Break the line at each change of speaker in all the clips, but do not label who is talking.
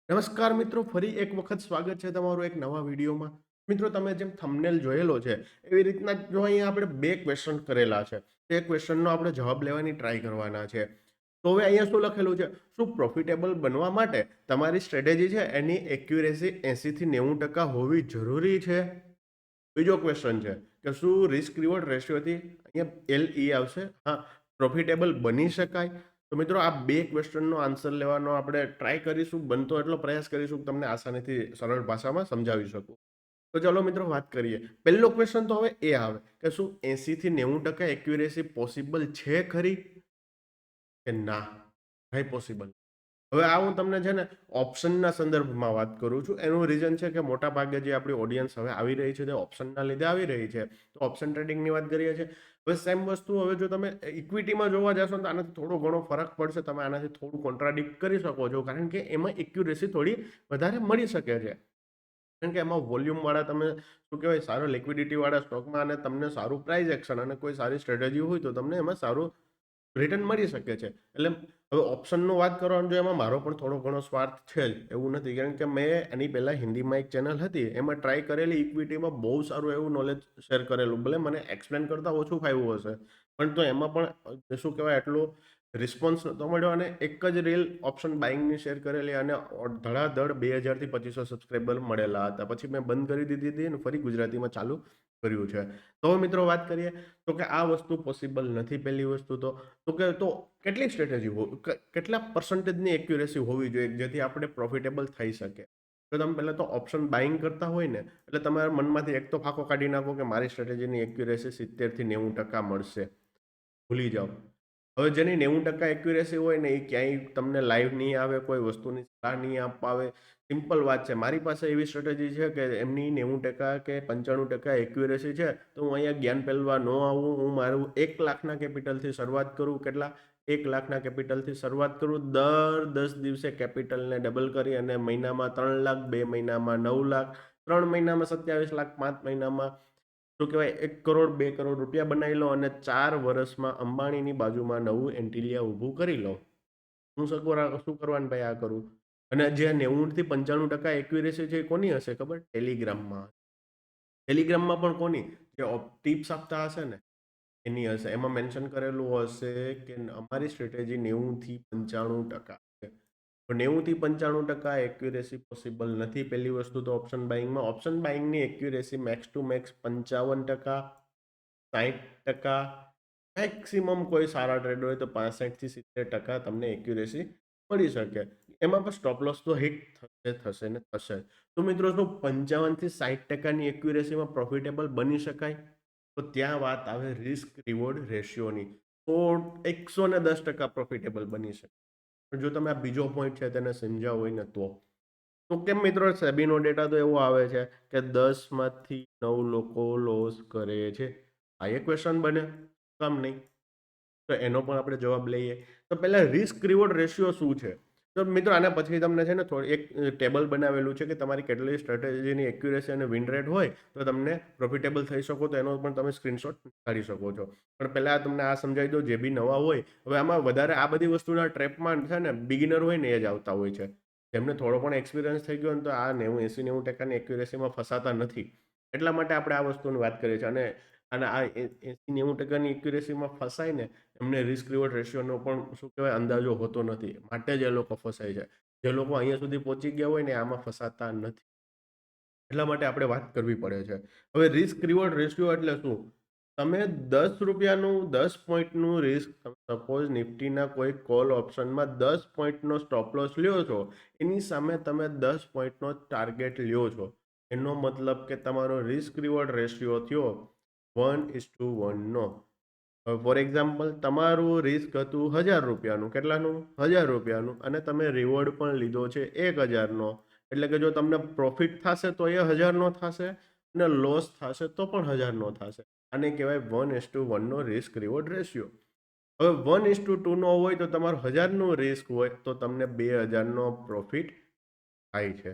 નમસ્કાર મિત્રો, ફરી એક વખત સ્વાગત છે તમારું એક નવા વિડીયોમાં. મિત્રો, તમે જેમ થંબનેલ જોયેલો છે એવી રીતના જો અહીંયા આપણે બે ક્વેશ્ચન કરેલા છે. તે ક્વેશ્ચનનો આપણે જવાબ લેવાની ટ્રાય કરવાના છે. તો હવે અહીંયા શું લખેલું છે? શું પ્રોફિટેબલ બનવા માટે તમારી સ્ટ્રેટેજી છે એની એક્યુરેસી 80 થી 90% હોવી જરૂરી છે? બીજો ક્વેશ્ચન છે કે શું રિસ્ક રિવોર્ડ રેશિયોથી અહીંયા LE આવશે? હા, પ્રોફિટેબલ બની શકાય? તો મિત્રો, આ બે ક્વેશ્ચનનો આન્સર લેવાનો આપણે ટ્રાય કરીશું, બનતો એટલો પ્રયાસ કરીશું કે તમને આસાનીથી સરળ ભાષામાં સમજાવી શકું. તો ચલો મિત્રો, વાત કરીએ. પહેલો ક્વેશ્ચન તો હવે એ આવે કે શું 80 થી 90% એક્યુરેસી પોસિબલ છે ખરી કે ના? નહીં પોસિબલ. હવે આ હું તમને છે ને ઓપ્શનના સંદર્ભમાં વાત કરું છું. એનું રીઝન છે કે મોટા ભાગે જે આપણી ઓડિયન્સ હવે આવી રહી છે તે ઓપ્શનના લીધે આવી રહી છે. તો ઓપ્શન ટ્રેડિંગની વાત કરીએ છીએ. હવે સેમ વસ્તુ હવે જો તમે ઇક્વિટીમાં જોવા જશો તો આનાથી થોડો ઘણો ફરક પડશે. તમે આનાથી થોડું કોન્ટ્રાડિક્ટ કરી શકો છો, કારણ કે એમાં એક્યુરેસી થોડી વધારે મળી શકે છે. કારણ કે એમાં વોલ્યુમ વાળા તમે શું કહેવાય સારો લિક્વિડિટી વાળા સ્ટોકમાં અને તમને સારું પ્રાઇસ એક્શન અને કોઈ સારી સ્ટ્રેટેજી હોય તો તમને એમાં સારું રિટર્ન મળી શકે છે. એટલે હવે ઓપ્શનનું વાત કરવાનું જો એમાં મારો પણ થોડો ઘણો સ્વાર્થ છે જ એવું નથી, કારણ કે મેં એની પહેલાં હિન્દીમાં એક ચેનલ હતી એમાં ટ્રાય કરેલી ઇક્વિટીમાં બહુ સારું એવું નોલેજ શેર કરેલું. ભલે મને એક્સપ્લેન કરતાં ઓછું ફાવ્યું હશે, પણ તો એમાં પણ શું કહેવાય એટલું રિસ્પોન્સ નહોતો મળ્યો. અને એક જ રીલ ઓપ્શન બાઇંગની શેર કરેલી અને ધડાધડ 2000 થી 2500 સબસ્ક્રાઈબર મળેલા હતા. પછી મેં બંધ કરી દીધી હતી અને ફરી ગુજરાતીમાં ચાલુ કર્યું છે. તો મિત્રો, વાત કરીએ તો કે આ વસ્તુ પોસિબલ નથી. પહેલી વસ્તુ તો કેટલી સ્ટ્રેટેજી કેટલા પર્સન્ટેજની એક્યુરેસી હોવી જોઈએ જેથી આપણે પ્રોફિટેબલ થઈ શકે? તો તમે પહેલાં તો ઓપ્શન બાઇંગ કરતા હોય ને એટલે તમારા મનમાંથી એક તો ફાંકો કાઢી નાખો કે મારી સ્ટ્રેટેજીની એક્યુરેસી 70 થી 90% મળશે. ભૂલી જાઓ. હવે જેની 90% એક્યુરેસી હોય ને એ ક્યાંય તમને લાઈવ નહીં આવે, કોઈ વસ્તુની સલાહ નહીં આવે. સિમ્પલ વાત છે, મારી પાસે એવી સ્ટ્રેટેજી છે કે એમની 90% કે 95% એક્યુરેસી છે. તો હું અહીંયા જ્ઞાન પેલવા ન આવું. હું મારું 1 લાખના કેપિટલથી શરૂઆત કરું. કેટલા? 1 લાખના કેપિટલથી શરૂઆત કરું. દર 10 દિવસે કેપિટલને ડબલ કરી અને મહિનામાં 3 લાખ, 2 મહિનામાં 9 લાખ, 3 મહિનામાં 27 લાખ, 5 મહિનામાં શું કહેવાય 1 કરોડ, 2 કરોડ રૂપિયા બનાવી લો અને 4 વર્ષમાં અંબાણીની બાજુમાં નવું એન્ટિલિયા ઊભું કરી લો. હું શું કરવાનું ભાઈ આ કરું? અને જે 90 થી 95% એક્યુરેસી છે એ કોની હશે ખબર? ટેલિગ્રામમાં. ટેલિગ્રામમાં પણ કોની? જે ટિપ્સ આપતા હશે ને એની હશે. એમાં મેન્શન કરેલું હશે કે અમારી સ્ટ્રેટેજી 90 થી 95% છે. તો 90 થી 95% એક્યુરેસી પોસિબલ નથી. પહેલી વસ્તુ તો ઓપ્શન બાઇંગની accuracy max to max 55%, 60%, maximum કોઈ સારા ટ્રેડર હોય તો 65 થી 70% તમને એક્યુરેસી મળી શકે. એમાં પણ સ્ટોપ લોસ તો હિટ થશે ને થશે. તો મિત્રો, શું 55 થી 60%ની એક્યુરેસીમાં પ્રોફિટેબલ બની શકાય? તો ત્યાં વાત આવે રિસ્ક રિવોર્ડ રેશિયોની. તો 110% પ્રોફિટેબલ બની શકે. પણ જો તમે આ બીજો પોઈન્ટ છે તેને સમજાવો હોય ને તો કેમ મિત્રો? સેબીનો ડેટા તો એવો આવે છે કે 10 માંથી 9 લોકો લોસ કરે છે. આ એક ક્વેશ્ચન બને, કામ નહીં? તો એનો પણ આપણે જવાબ લઈએ. તો પહેલા રિસ્ક રિવોર્ડ રેશિયો શું છે? તો મિત્રો, આના પછી તમને છે ને થોડી એક ટેબલ બનાવેલું છે કે તમારી કેટલી સ્ટ્રેટેજીની એક્યુરેસી અને વિન રેટ હોય તો તમને પ્રોફિટેબલ થઈ શકો. તો એનો પણ તમે સ્ક્રીનશોટ કાઢી શકો છો. પણ પહેલા તમને આ સમજાવી દો જે બી નવા હોય. હવે આમાં વધારે આ બધી વસ્તુના ટ્રેપમાં છે ને બિગિનર હોય ને એ જ આવતા હોય છે. જેમને થોડો પણ એક્સપિરિયન્સ થઈ ગયો ને તો આ 80-90%ની એક્યુરેસીમાં ફસાતા નથી. એટલા માટે આપણે આ વસ્તુની વાત કરીએ છીએ. અને આ 80-90%ની એક્યુરેસીમાં ફસાય ને એમને રિસ્ક રિવોર્ડ રેશિયોનો પણ શું કહેવાય અંદાજો હોતો નથી. માટે જ એ લોકો ફસાય છે. જે લોકો અહીંયા સુધી પહોંચી ગયા હોય ને આમાં ફસાતા નથી. એટલા માટે આપણે વાત કરવી પડે છે. હવે રિસ્ક રિવોર્ડ રેશિયો એટલે શું? તમે 10 રૂપિયાનું 10 પોઈન્ટનું રિસ્ક, સપોઝ નિફ્ટીના કોઈ કોલ ઓપ્શનમાં 10 પોઈન્ટનો સ્ટોપ લોસ લ્યો છો, એની સામે તમે 10 પોઈન્ટનો ટાર્ગેટ લ્યો છો. એનો મતલબ કે તમારો રિસ્ક રિવોર્ડ રેશિયો થયો 1:1 નો. ફોર એક્ઝામ્પલ, તમારું રિસ્ક હતું 1000 રૂપિયાનું. કેટલાનું? 1000 રૂપિયાનું. અને તમે રિવોર્ડ પણ લીધો છે 1000નો. એટલે કે જો તમને પ્રોફિટ થશે તો એ 1000નો થશે અને લોસ થશે તો પણ 1000નો થશે. આને કહેવાય 1:1નો રિસ્ક રિવોર્ડ રેશિયો. હવે 1:2નો હોય તો તમારું 1000નું રિસ્ક હોય તો તમને 2000નો પ્રોફિટ થાય છે.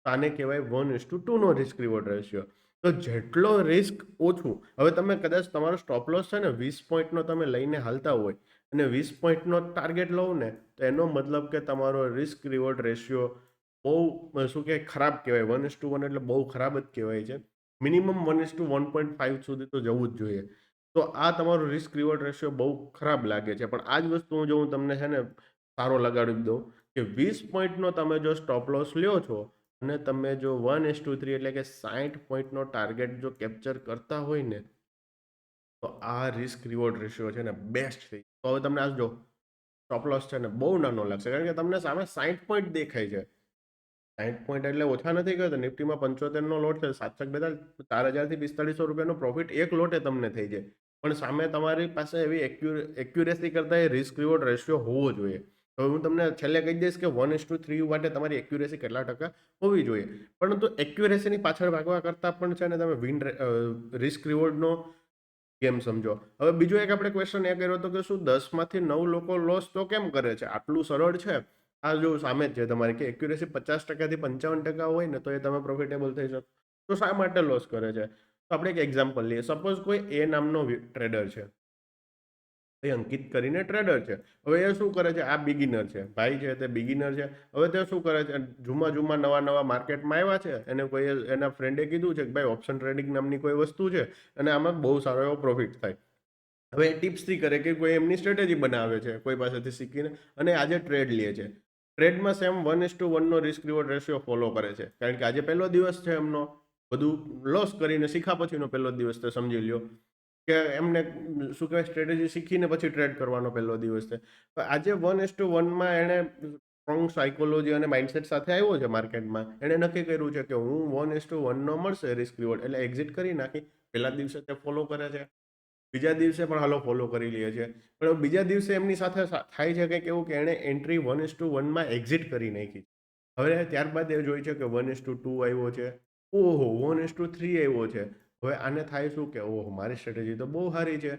આને કહેવાય 1:2નો રિસ્ક રિવોર્ડ રેશિયો. તો જેટલો રિસ્ક ઓછું, હવે તમે કદાચ તમારો સ્ટોપ લોસ છે ને 20 પોઈન્ટનો તમે લઈને હાલતા હોય અને 20 પોઈન્ટનો ટાર્ગેટ લો ને તો એનો મતલબ કે તમારો રિસ્ક રિવોર્ડ રેશિયો બહુ શું કહેવાય ખરાબ કહેવાય. 1:1 એટલે બહુ ખરાબ જ કહેવાય છે. મિનિમમ 1:1.5 સુધી તો જવું જ જોઈએ. તો આ તમારો રિસ્ક રિવોર્ડ રેશિયો બહુ ખરાબ લાગે છે. પણ આ જ વસ્તુ જો હું તમને છે ને સારો લગાડી દઉં કે 20 પોઈન્ટનો તમે જો સ્ટોપ લોસ લ્યો છો અને તમે જો 1:3 એટલે કે 60 પોઈન્ટનો ટાર્ગેટ જો કેપ્ચર કરતા હોય ને તો આ રિસ્ક રિવોર્ડ રેશિયો છે ને બેસ્ટ થઈ. તો હવે તમને આ જો સ્ટોપ લોસ છે ને બહુ નાનો લાગશે કારણ કે તમને સામે 60 પોઈન્ટ દેખાય છે. 60 પોઈન્ટ એટલે ઓછા નથી કહેતો. નિફ્ટીમાં 75 નો લોટ છે, 7 4,000 થી 4500 રૂપિયાનો પ્રોફિટ એક લોટે તમને થઈ જાય. પણ સામે તમારી પાસે એવી એક્યુરેસી કરતા એ રિસ્ક રિવોર્ડ રેશિયો હોવો જોઈએ. તો હું તમને છેલ્લે કહી દઈશ કે 1:3 માટે તમારી એક્યુરેસી કેટલા ટકા હોવી જોઈએ. પરંતુ એક્યુરેસીની પાછળ ભાગવા કરતાં પણ છે ને તમે રિસ્ક રિવોર્ડનો ગેમ સમજો. હવે બીજો એક આપણે ક્વેશ્ચન એ કર્યો હતો કે શું 10માંથી 9 લોકો લોસ તો કેમ કરે છે? આટલું સરળ છે. આ જો સામે જ છે તમારી કે એક્યુરેસી 50% થી 55% હોય ને તો એ તમે પ્રોફિટેબલ થઈ શકો. તો શા માટે લોસ કરે છે? તો આપણે એક એક્ઝામ્પલ લઈએ. સપોઝ કોઈ એ નામનો ટ્રેડર છે. એ અંકિત કરીને ટ્રેડર છે. હવે એ શું કરે છે? આ બિગિનર છે. ભાઈ છે તે બિગિનર છે. હવે તે શું કરે છે? જુમા નવા માર્કેટમાં આવ્યા છે અને કોઈ એના ફ્રેન્ડે કીધું છે કે ભાઈ ઓપ્શન ટ્રેડિંગ નામની કોઈ વસ્તુ છે અને આમાં બહુ સારો એવો પ્રોફિટ થાય. હવે ટિપ્સથી કરે કે કોઈ એમની સ્ટ્રેટેજી બનાવે છે કોઈ પાસેથી શીખીને અને આજે ટ્રેડ લે છે. ટ્રેડમાં same 1:1 risk reward ratio follow કરે છે. કારણ કે આજે પહેલો દિવસ છે એમનો, બધું લોસ કરીને શીખા પછીનો પહેલો દિવસ તો સમજી લ્યો કે એમને શું કહેવાય સ્ટ્રેટેજી શીખીને પછી ટ્રેડ કરવાનો પહેલો દિવસ છે. તો આજે 1:1 એણે સ્ટ્રોંગ સાયકોલોજી અને માઇન્ડસેટ સાથે આવ્યો છે માર્કેટમાં. એણે નક્કી કર્યું છે કે હું 1:1 મળશે રિસ્ક રિવોર્ડ એટલે એક્ઝિટ કરી નાખી. પહેલા દિવસે તે ફોલો કરે છે. બીજા દિવસે પણ હાલો ફોલો કરી લઈએ છે. પણ બીજા દિવસે એમની સાથે થાય છે કંઈક એવું કે એણે એન્ટ્રી 1:1 એક્ઝિટ કરી નાખી. હવે ત્યારબાદ એ જોઈ છે કે 1:2 આવ્યો છે. ઓહો 1:3 આવ્યો છે. હવે આને થાય શું કે ઓહો મારી સ્ટ્રેટેજી તો બહુ સારી છે.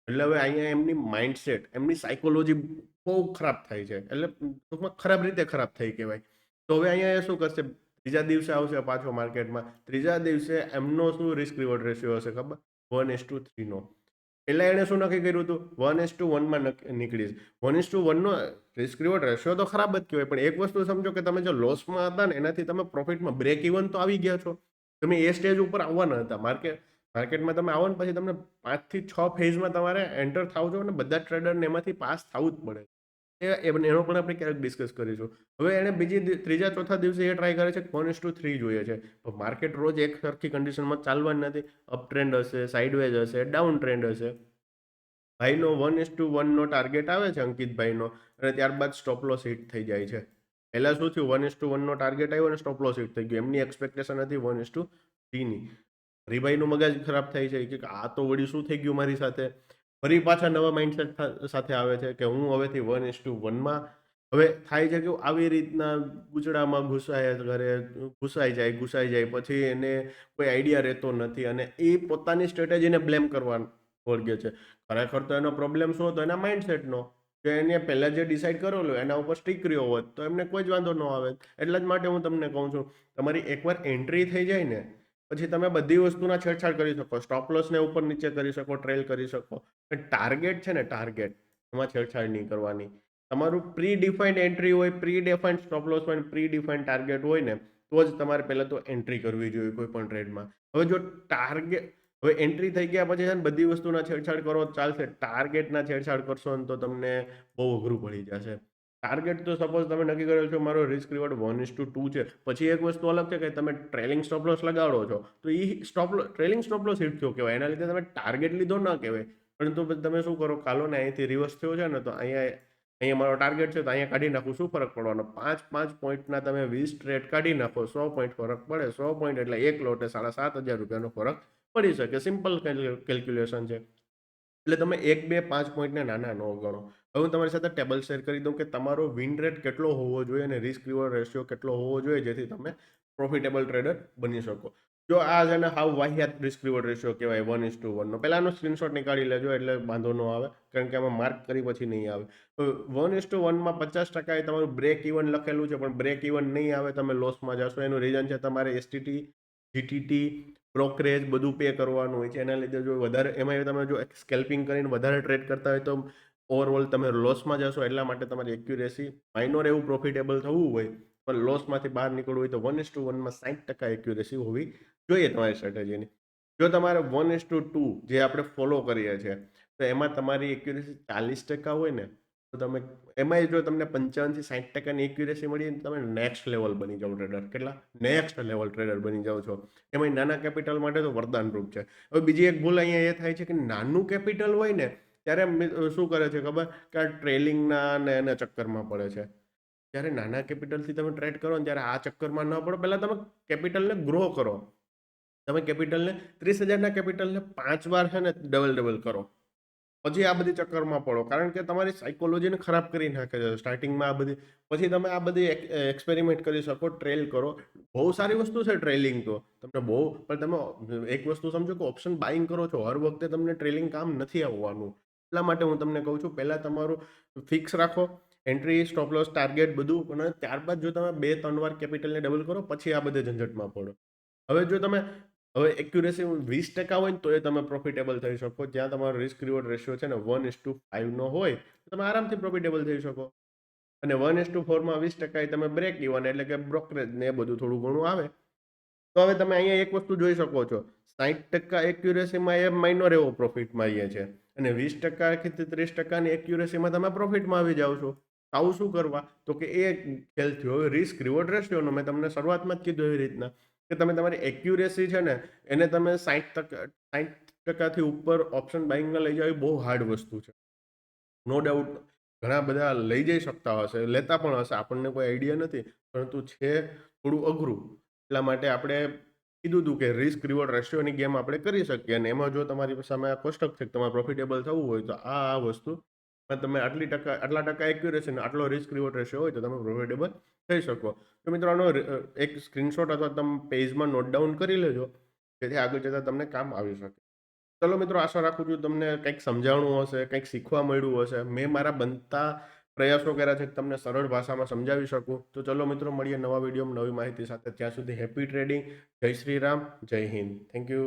એટલે હવે અહીંયા એમની માઇન્ડસેટ, એમની સાયકોલોજી બહુ ખરાબ થાય છે. એટલે ટૂંકમાં ખરાબ રીતે ખરાબ થઈ કહેવાય. તો હવે અહીંયા એ શું કરશે? ત્રીજા દિવસે આવશે પાછો માર્કેટમાં. ત્રીજા દિવસે એમનો શું રિસ્ક રિવોર્ડ રેશિયો હશે ખબર? 1:3 નો. પહેલા એણે શું નક્કી કર્યું હતું? 1:1 નીકળીશ. 1:1 રિસ્ક રિવોર્ડ રેશિયો તો ખરાબ જ કહેવાય. પણ એક વસ્તુ સમજો કે તમે જો લોસમાં હતા ને એનાથી તમે પ્રોફિટમાં બ્રેક ઇવન તો આવી ગયા છો. તમે એ સ્ટેજ ઉપર આવવાના હતા. માર્કેટમાં તમે આવો ને પછી તમને 5 થી 6 ફેઝમાં તમારે એન્ટર થાવ છો અને બધા ટ્રેડરને એમાંથી પાસ થવું જ પડે. એનો પણ આપણે ક્યારેક ડિસ્કસ કરીશું. હવે એણે ત્રીજા ચોથા દિવસે એ ટ્રાય કરે છે કે 1:3 જોઈએ છે. તો માર્કેટ રોજ એક સરખી કન્ડિશનમાં ચાલવાની નથી. અપ ટ્રેન્ડ હશે, સાઇડવેઝ હશે, ડાઉન ટ્રેન્ડ હશે. ભાઈનો 1:1 નો ટાર્ગેટ આવે છે અંકિતભાઈનો અને ત્યારબાદ સ્ટોપ લોસ હિટ થઈ જાય છે. પહેલા શું થયું? 1:1 નો ટાર્ગેટ આવ્યો અને સ્ટોપ લોસ હિટ થઈ ગયો. એમની એક્સપેક્ટેશન હતી 1:3 ની. હરિભાઈનું મગજ ખરાબ થાય છે કે આ તો વળી શું થઈ ગયું મારી સાથે? ફરી પાછા નવા માઇન્ડસેટ સાથે આવે છે કે હું હવેથી 1:1 હવે થાય છે કે આવી રીતના ગૂંચળામાં ઘુસાઈ જાય પછી એને કોઈ આઈડિયા રહેતો નથી અને એ પોતાની સ્ટ્રેટેજીને બ્લેમ કરવા વળગે છે. ખરેખર તો એનો પ્રોબ્લેમ શું હતો? એના માઇન્ડસેટનો. જો એને પહેલા જે ડિસાઇડ કરેલો એના ઉપર સ્ટીક રહ્યો હોત તો એમને કોઈ જ વાંધો ન આવે. એટલા જ માટે હું તમને કહું છું તમારી એકવાર એન્ટ્રી થઈ જાય ને પછી તમે બધી વસ્તુના છેડછાડ કરી શકો. સ્ટોપ લોસને ઉપર નીચે કરી શકો, ટ્રેલ કરી શકો. ટાર્ગેટ છે ને ટાર્ગેટ એમાં છેડછાડ નહીં કરવાની. તમારું પ્રી ડિફાઇન્ડ એન્ટ્રી હોય, પ્રી ડિફાઇન્ડ સ્ટોપ લોસ હોય, પ્રી ડિફાઇન્ડ ટાર્ગેટ હોય ને તો જ તમારે પહેલા તો એન્ટ્રી કરવી જોઈએ કોઈ પણ ટ્રેડમાં. હવે જો ટાર્ગેટ હવે એન્ટ્રી થઈ ગયા પછી છે ને બધી વસ્તુના છેડછાડ કરો તો ચાલશે. ટાર્ગેટના છેડછાડ કરશો ને તો તમને બહુ અઘરું પડી જશે. ટાર્ગેટ તો સપોઝ તમે નક્કી કરેલો છો મારો રિસ્ક રિવોર્ડ 1:2 છે. પછી એક વસ્તુ અલગ છે કે તમે ટ્રેલિંગ સ્ટોપ લોસ લગાડો છો તો એ ટ્રેલિંગ સ્ટોપ લોસ હિટ થયો કહેવાય. એના લીધે તમે ટાર્ગેટ લીધો ના કહેવાય. પરંતુ તમે શું કરો? કાલો ને અહીંથી રિવર્સ થયો છે ને તો અહીંયા મારો ટાર્ગેટ છે તો અહીંયા કાઢી નાખું. શું ફરક પડવાનો? 5 પોઈન્ટના તમે 20 ટ્રેડ કાઢી નાખો, 100 પોઈન્ટ ફરક પડે. 100 પોઈન્ટ એટલે એક લોટે 7,500 રૂપિયાનો ફરક પડી શકે. સિમ્પલ કેલ્ક્યુલેશન છે. એટલે તમે 1, 2, 5 પોઈન્ટને નાના ન ગણો. હવે હું તમારી સાથે ટેબલ શેર કરી દઉં કે તમારો વિન રેટ કેટલો હોવો જોઈએ અને રિસ્ક રિવોર્ડ રેશિયો કેટલો હોવો જોઈએ જેથી તમે પ્રોફિટેબલ ટ્રેડર બની શકો. જો આ છે ને હાવ વાહિયાત રિસ્ક રિવોર્ડ રેશિયો કહેવાય 1:1 નો. પહેલાનો સ્ક્રીનશોટ નીકાળી લેજો એટલે વાંધો ન આવે કારણ કે આમાં માર્ક કરી પછી નહીં આવે. 1:1 50% એ તમારું બ્રેક ઇવન લખેલું છે પણ બ્રેક ઇવન નહીં આવે, તમે લોસમાં જશો. એનું રીઝન છે તમારે એસટીટી, જીટીટી, બ્રોકરેજ બધું પે કરવાનું હોય છે. એના લીધે જો વધારે એમાં તમે જો સ્કેલ્પિંગ કરીને વધારે ટ્રેડ કરતા હોય તો ઓવરઓલ તમે લોસમાં જશો. એટલા માટે તમારી એક્યુરેસી માઇનોર એવું પ્રોફિટેબલ થવું હોય પણ લોસમાંથી બહાર નીકળવું હોય તો 1:1 માં 60% એક્યુરેસી હોવી જોઈએ તમારી સ્ટ્રેટેજીની. જો તમારે 1:2 જે આપણે ફોલો કરીએ છીએ તો એમાં તમારી એક્યુરેસી 40% હોય ને તો તમે એમાંય જો તમને 55 થી 60% એક્યુરેસી મળી ને તમે નેક્સ્ટ લેવલ બની જાઓ ટ્રેડર. કેટલા નેક્સ્ટ લેવલ ટ્રેડર બની જાઓ છો. એમાં નાના કેપિટલ માટે તો વરદાન રૂપ છે. હવે બીજી એક ભૂલ અહીંયા એ થાય છે કે નાનું કેપિટલ હોય ને ત્યારે શું કરે છે ખબર કે આ ટ્રેલિંગના ને એના ચક્કરમાં પડે છે. જ્યારે નાના કેપિટલથી તમે ટ્રેડ કરો ને ત્યારે આ ચક્કરમાં ન પડો. પહેલા તમે કેપિટલને ગ્રો કરો. તમે કેપિટલને 30,000ના કેપિટલને 5 વાર છે ને ડબલ કરો. પછી આ બધી ચક્કરમાં પડો. કારણ કે તમારી સાયકોલોજીને ખરાબ કરી નાખે છે સ્ટાર્ટિંગમાં આ બધી. પછી તમે આ બધી એક્સપેરિમેન્ટ કરી શકો, ટ્રેલ કરો. બહુ સારી વસ્તુ છે ટ્રેલિંગ તો. તમને બહુ પણ તમે એક વસ્તુ સમજો કે ઓપ્શન બાઇંગ કરો છો હર વખતે તમને ટ્રેલિંગ કામ નથી આવવાનું. એટલા માટે હું તમને કહું છું પહેલા તમારું ફિક્સ રાખો એન્ટ્રી, સ્ટોપ લોસ, ટાર્ગેટ બધું. અને ત્યારબાદ જો તમે 2-3 વાર કેપિટલને ડબલ કરો પછી આ બધે ઝંઝટમાં પડો. હવે જો તમે હવે એક્યુરેસી 20% હોય ને તો એ તમે પ્રોફિટેબલ થઈ શકો. જ્યાં તમારો રિસ્ક રિવોર્ડ રેશિયો છે ને 1:5 હોય તો તમે આરામથી પ્રોફિટેબલ થઈ શકો. અને 1:4 માં 20% એ તમે બ્રેક ઇવન એટલે કે બ્રોકરેજ ને એ બધું થોડું ઘણું આવે. તો હવે તમે અહીંયા એક વસ્તુ જોઈ શકો છો 60% એક્યુરેસીમાં એ માઇનોર એવો પ્રોફિટમાં આવીએ છે અને 20% થી 30%ની એક્યુરેસીમાં તમે પ્રોફિટમાં આવી જાઓ છો. આવું શું કરવા તો કે એ ખેલ થયો રિસ્ક રિવોર્ડ રેશિયોનો. મેં તમને શરૂઆતમાં જ કીધું એવી રીતના કે તમે તમારી એક્યુરેસી છે ને એને તમે 60%થી ઉપર ઓપ્શન બાઇંગમાં લઈ જાવ એ બહુ હાર્ડ વસ્તુ છે. નો ડાઉટ ઘણા બધા લઈ જઈ શકતા હશે, લેતા પણ હશે, આપણને કોઈ આઈડિયા નથી, પરંતુ છે થોડું અઘરું. એટલા માટે આપણે કીધું હતું કે રિસ્ક રિવોર્ડ રેશિયોની ગેમ આપણે કરી શકીએ. અને એમાં જો તમારી સામે આ કોષ્ટક છે કે તમારે પ્રોફિટેબલ થવું હોય તો આ વસ્તુ તમે આટલા ટકા એક્યુરેસી અને આટલો રિસ્ક રિવોર્ડ રેશિયો હોય તો તમે પ્રોફિટેબલ થઈ શકો. તો મિત્રો આનો એક સ્ક્રીનશોટ અથવા તમે પેજમાં નોટ ડાઉન કરી લેજો જેથી આગળ જતાં તમને કામ આવી શકે. ચલો મિત્રો, આશા રાખું છું તમને કંઈક સમજાવણું હશે, કંઈક શીખવા મળ્યું હશે. મેં મારા બનતા પ્રયાસો કર્યા છે કે તમને સરળ ભાષામાં સમજાવી શકું. તો ચલો મિત્રો, મળીએ નવા વિડીયોમાં નવી માહિતી સાથે. ત્યાં સુધી હેપી ટ્રેડિંગ. જય શ્રી રામ, જય હિન્દ. Thank you.